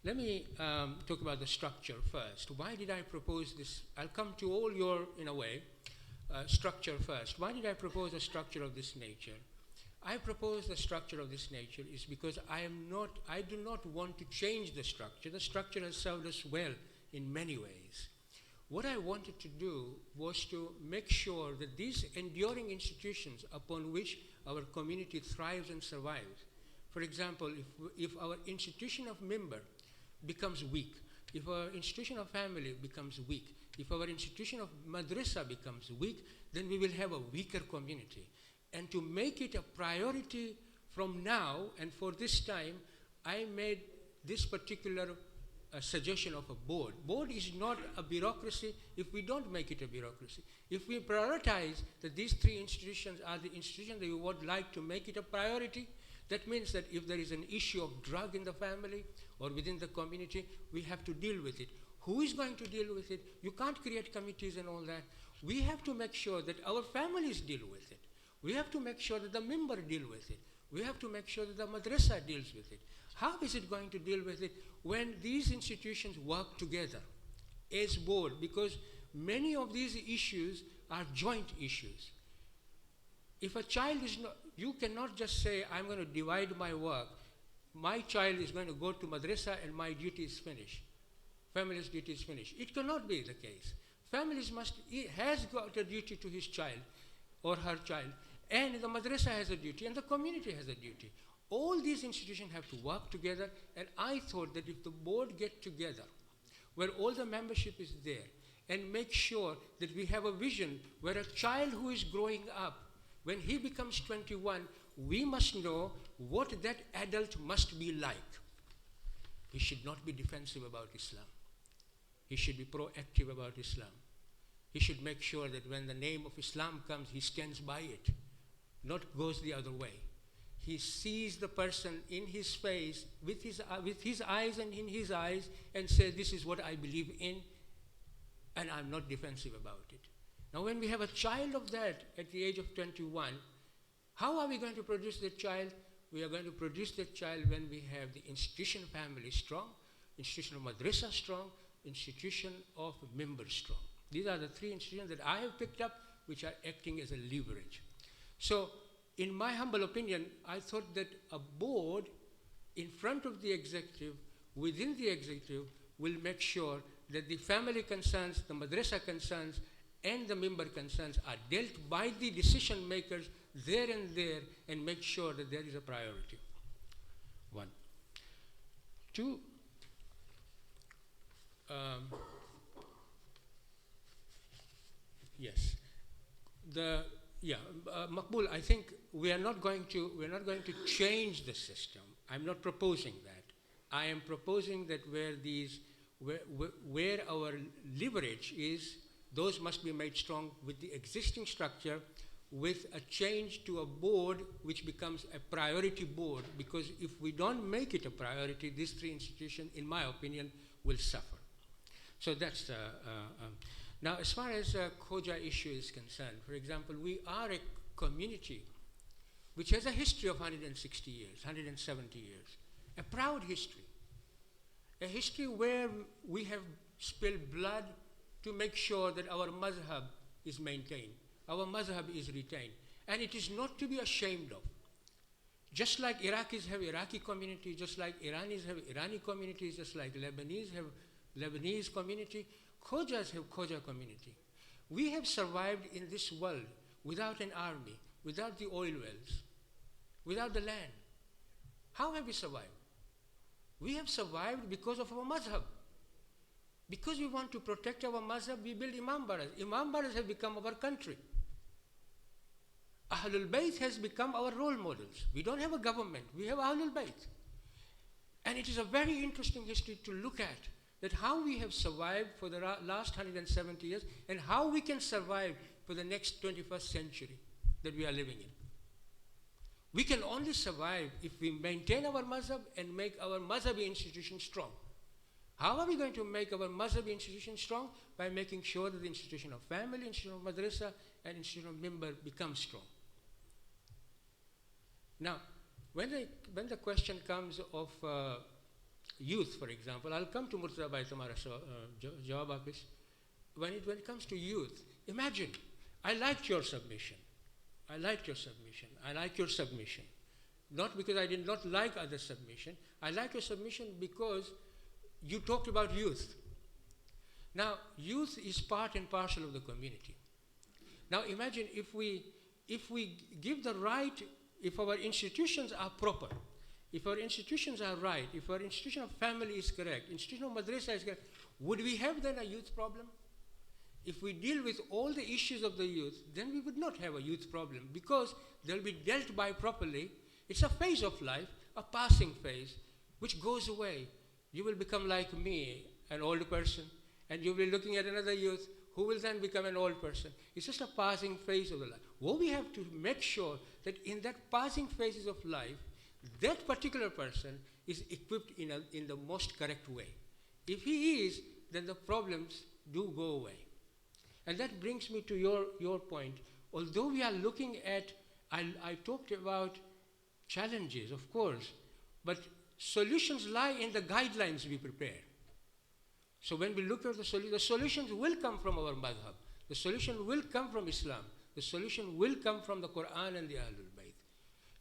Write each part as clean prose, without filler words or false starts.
Let me talk about the structure first. Why did I propose this? I'll come to all your, in a way, structure first. Why did I propose a structure of this nature? I propose the structure of this nature is because I do not want to change the structure. The structure has served us well in many ways. What I wanted to do was to make sure that these enduring institutions upon which our community thrives and survives, for example, if our institution of Mimbar becomes weak, if our institution of family becomes weak, if our institution of madrasa becomes weak, then we will have a weaker community. And to make it a priority from now and for this time, I made this particular suggestion of a board. Board is not a bureaucracy if we don't make it a bureaucracy. If we prioritize that these three institutions are the institutions that we would like to make it a priority, that means that if there is an issue of drug in the family or within the community, we have to deal with it. Who is going to deal with it? You can't create committees and all that. We have to make sure that our families deal with it. We have to make sure that the member deal with it. We have to make sure that the madrasa deals with it. How is it going to deal with it when these institutions work together as board? Because many of these issues are joint issues. If a child is not, you cannot just say, I'm going to divide my work. My child is going to go to madrasa and my duty is finished. Family's duty is finished. It cannot be the case. Families has got a duty to his child or her child, and the madrasa has a duty, and the community has a duty. All these institutions have to work together, and I thought that if the board get together, where all the membership is there, and make sure that we have a vision where a child who is growing up, when he becomes 21, we must know what that adult must be like. He should not be defensive about Islam. He should be proactive about Islam. He should make sure that when the name of Islam comes, he stands by it, not goes the other way. He sees the person in his face, with his eyes and in his eyes, and says, this is what I believe in, and I'm not defensive about it. Now, when we have a child of that at the age of 21, how are we going to produce that child? We are going to produce that child when we have the institution of family strong, institution of madrasa strong, institution of members strong. These are the three institutions that I have picked up, which are acting as a leverage. So, in my humble opinion, I thought that a board in front of the executive, within the executive, will make sure that the family concerns, the madrasa concerns, and the member concerns are dealt by the decision makers there and there, and make sure that there is a priority. One. Two, yes. Maqbool, I think we are not going to change the system. I'm not proposing that. I am proposing that where our leverage is, those must be made strong with the existing structure, with a change to a board which becomes a priority board, because if we don't make it a priority, these three institutions, in my opinion, will suffer. So that's now, as far as Khoja issue is concerned, for example, we are a community which has a history of 160 years, 170 years, a proud history, a history where we have spilled blood to make sure that our mazhab is maintained, our mazhab is retained, and it is not to be ashamed of. Just like Iraqis have Iraqi community, just like Iranis have Irani communities, just like Lebanese have Lebanese community, Khojas have Khoja community. We have survived in this world without an army, without the oil wells, without the land. How have we survived? We have survived because of our mazhab. Because we want to protect our mazhab, we build Imam Baras. Imam Baras have become our country. Ahlul Bayt has become our role models. We don't have a government, we have Ahlul Bayt. And it is a very interesting history to look at, that how we have survived for the last 170 years and how we can survive for the next 21st century that we are living in. We can only survive if we maintain our mazhab and make our mazhabi institution strong. How are we going to make our mazhabi institution strong? By making sure that the institution of family, institution of madrasa, and institution of member becomes strong. Now, when the question comes of youth, for example, I'll come to Murtaza Bhai Tamara Jawab Apis. When it comes to youth, imagine, I liked your submission. I liked your submission. I like your submission. Not because I did not like other submission. I like your submission because you talked about youth. Now, youth is part and parcel of the community. Now, imagine if we give the right, if our institutions are proper, if our institutions are right, if our institution of family is correct, institution of madrasa is correct, would we have then a youth problem? If we deal with all the issues of the youth, then we would not have a youth problem because they'll be dealt by properly. It's a phase of life, a passing phase, which goes away. You will become like me, an old person, and you'll be looking at another youth who will then become an old person. It's just a passing phase of the life. What we have to make sure that in that passing phases of life, that particular person is equipped in the most correct way. If he is, then the problems do go away. And that brings me to your point. Although we are looking at, I talked about challenges, of course, but solutions lie in the guidelines we prepare. So when we look at the solutions will come from our madhab. The solution will come from Islam. The solution will come from the Quran and the Ahlul Bayt.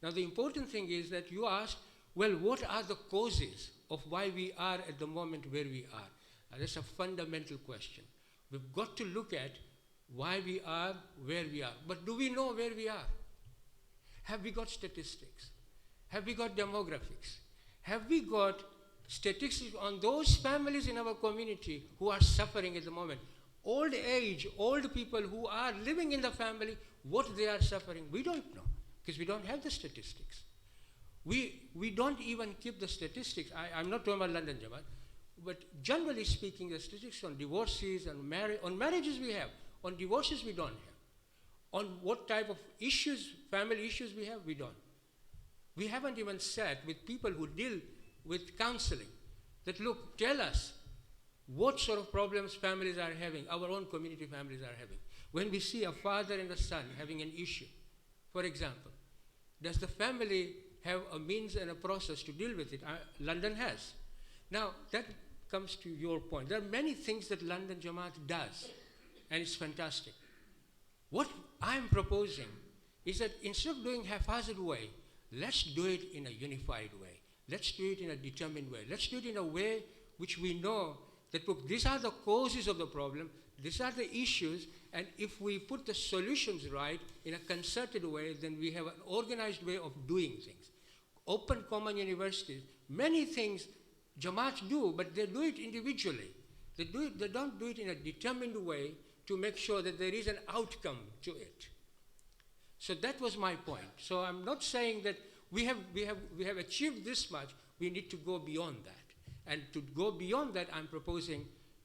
Now the important thing is that you ask, well, what are the causes of why we are at the moment where we are? That's a fundamental question. We've got to look at why we are where we are. But do we know where we are? Have we got statistics? Have we got demographics? Have we got statistics on those families in our community who are suffering at the moment? Old age, old people who are living in the family, what they are suffering, we don't know because we don't have the statistics. We don't even keep the statistics. I'm not talking about London Jamaat, but generally speaking, the statistics on divorces and on marriages we have, on divorces we don't have. On what type of issues, family issues we have, we don't. We haven't even sat with people who deal with counseling that look, tell us what sort of problems families are having, our own community families are having. When we see a father and a son having an issue, for example, does the family have a means and a process to deal with it? London has. Now, that comes to your point. There are many things that London Jamaat does, and it's fantastic. What I'm proposing is that instead of doing haphazard way, let's do it in a unified way. Let's do it in a determined way. Let's do it in a way which we know that, look, these are the causes of the problem, these are the issues, and if we put the solutions right in a concerted way, then we have an organized way of doing things. Open common universities, many things Jamaats do, but they do it individually. They don't do it in a determined way to make sure that there is an outcome to it. So that was my point. So I'm not saying that we have achieved this much, we need to go beyond that. And to go beyond that, I'm proposing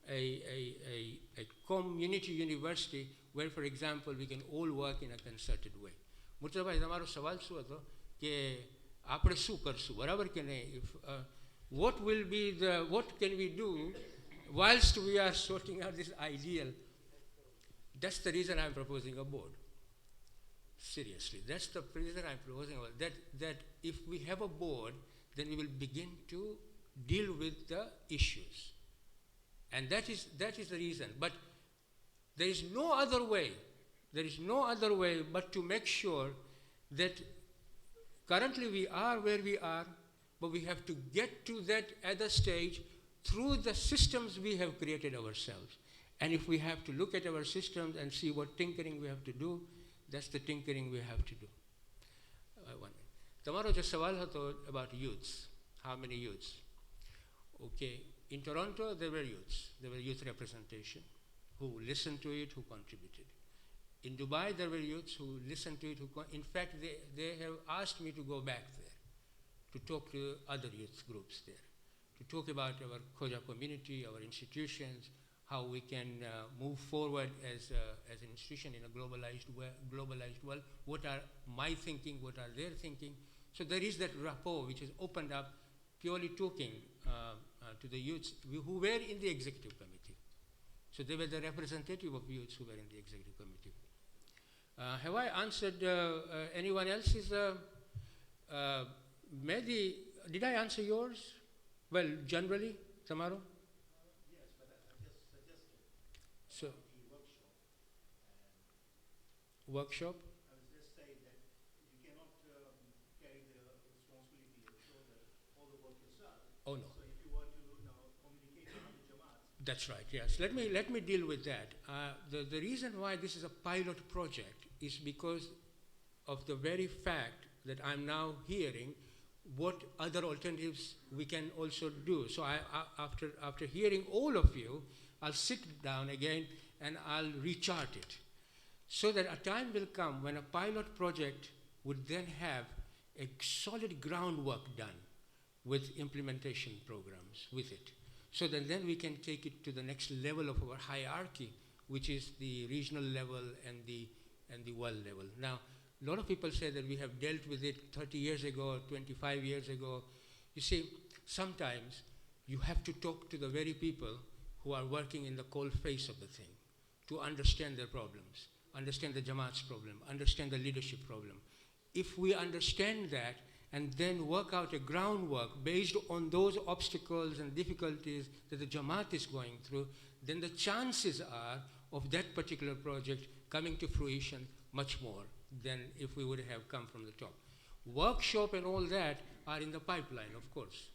a community university where, for example, we can all work in a concerted way. Murtaza bhai, તમારો સવાલ શું હતો કે આપણે શું કરશું, બરાબર કે નહીં? What can we do whilst we are sorting out this ideal? That's the reason I'm proposing a board. Seriously, that's the reason I'm proposing that if we have a board, then we will begin to deal with the issues. And that is the reason. But there is no other way. There is no other way but to make sure that currently we are where we are, but we have to get to that other stage through the systems we have created ourselves. And if we have to look at our systems and see what tinkering we have to do, that's the tinkering we have to do. Tomorrow just સવાલ હતો about youths. How many youths? Okay, in Toronto there were youths. There were youth representation who listened to it, who contributed. In Dubai there were youths who listened to it. In fact, they have asked me to go back there, to talk to other youth groups there, to talk about our Khoja community, our institutions, how we can move forward as an institution in a globalized world. What are my thinking? What are their thinking? So there is that rapport which is opened up purely talking to the youths who were in the executive committee. So they were the representative of youths who were in the executive committee. Have I answered anyone else's? Mehdi, did I answer yours? Well, generally, Tamaro? Yes, but I just suggested So, the workshop. workshop? I was just saying that you cannot carry the responsibility and show all the work yourself. Oh, no. So if you were to now communicate with the Jamaats. That's right, yes. Let me deal with that. The reason why this is a pilot project is because of the very fact that I'm now hearing what other alternatives we can also do. So after hearing all of you, I'll sit down again and I'll rechart it, so that a time will come when a pilot project would then have a solid groundwork done with implementation programs with it. So that then we can take it to the next level of our hierarchy, which is the regional level and the world level. Now, a lot of people say that we have dealt with it 30 years ago, 25 years ago. You see, sometimes you have to talk to the very people who are working in the cold face of the thing to understand their problems, understand the Jamaat's problem, understand the leadership problem. If we understand that and then work out a groundwork based on those obstacles and difficulties that the Jamaat is going through, then the chances are of that particular project coming to fruition much more than if we would have come from the top. Workshop and all that are in the pipeline, of course.